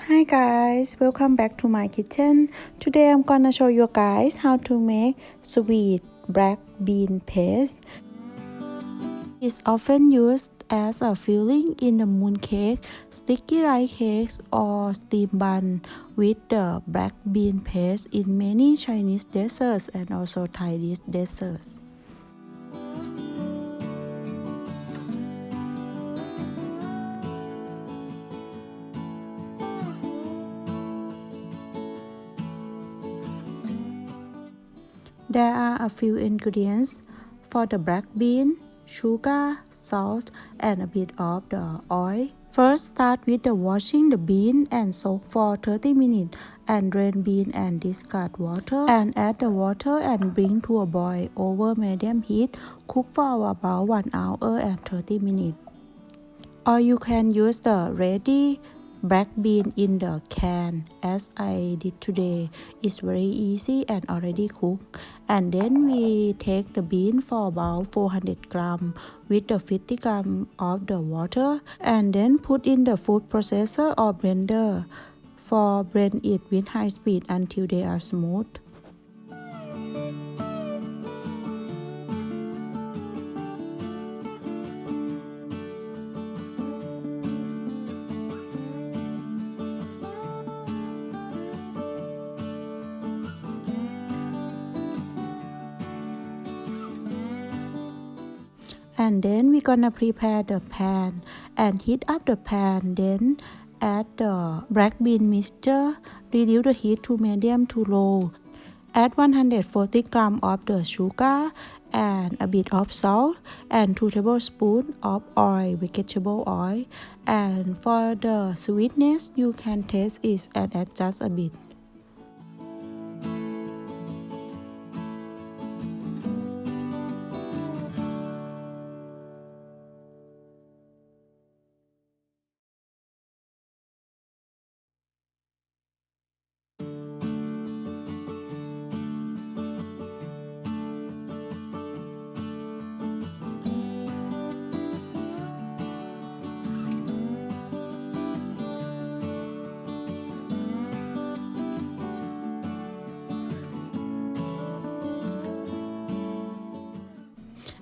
Hi guys, welcome back to my kitchen. Today I'm gonna show you guys how to make sweet black bean paste. It's often used as a filling in the mooncake, sticky rice cakes, or steamed bun with the black bean paste in many Chinese desserts and also Thai desserts. There are a few ingredients for the black bean: sugar, salt, and a bit of the oil. First, start with the washing the bean and soak for 30 minutes and drain bean and discard water and add the water and bring to a boil over medium heat. Cook for about 1 hour and 30 minutes. Or you can use the ready black bean in the can as I did today. It's very easy and already cooked. And then we take the bean for about 400 gram with the 50 gram of the water and then put in the food processor or blender for blend it with high speed until they are smooth. And then we're gonna prepare the pan and heat up the pan, then add the black bean mixture. Reduce the heat to medium to low. Add 140 gram of the sugar and a bit of salt and 2 tablespoons of oil, vegetable oil. And for the sweetness, you can taste it and adjust a bit.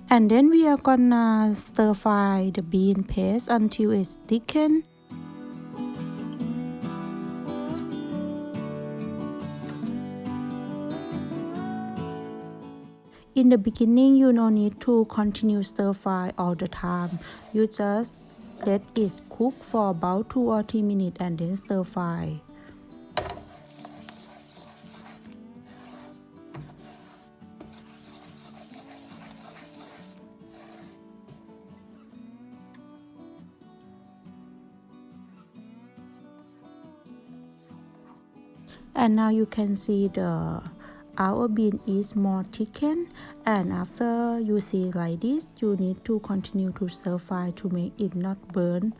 And then we are gonna stir fry the bean paste until it's thickened. In the beginning, you no need to continue stir fry all the time. You just let it cook for about 2 or 3 minutes and then stir fry. And now you can see our bean is more thickened, and after you see like this, you need to continue to stir fry to make it not burn.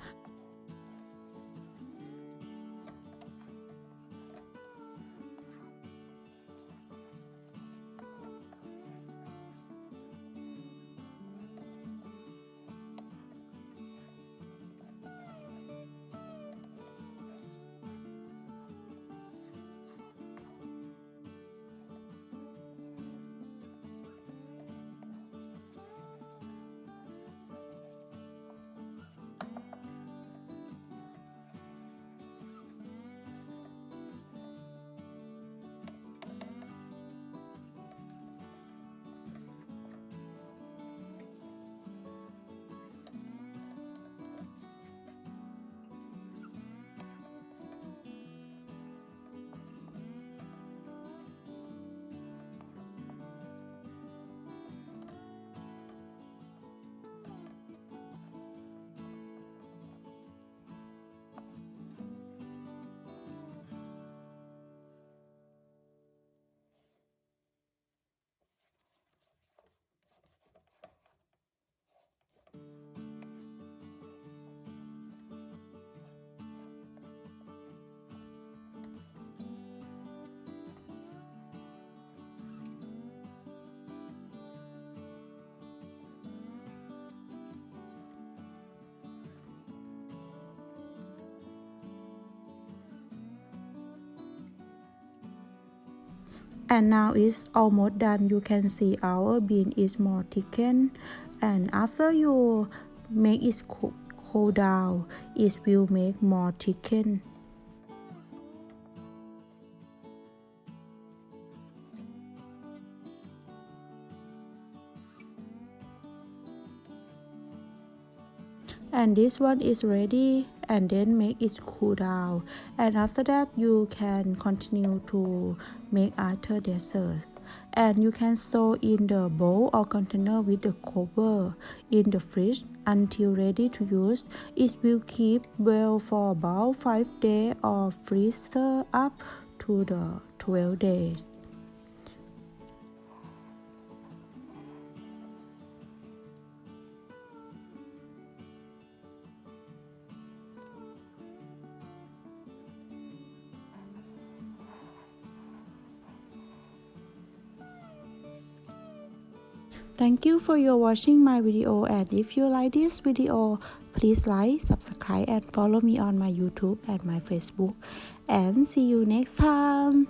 And now it's almost done. You can see our bean is more thickened, and after you make it cool down, it will make more thickened. And this one is ready, and then make it cool down, and after that you can continue to make other desserts, and you can store in the bowl or container with the cover in the fridge until ready to use. It will keep well for about 5 days or freezer up to the 12 days. Thank you for your watching my video, and if you like this video, please like, subscribe and follow me on my YouTube and my Facebook, and see you next time.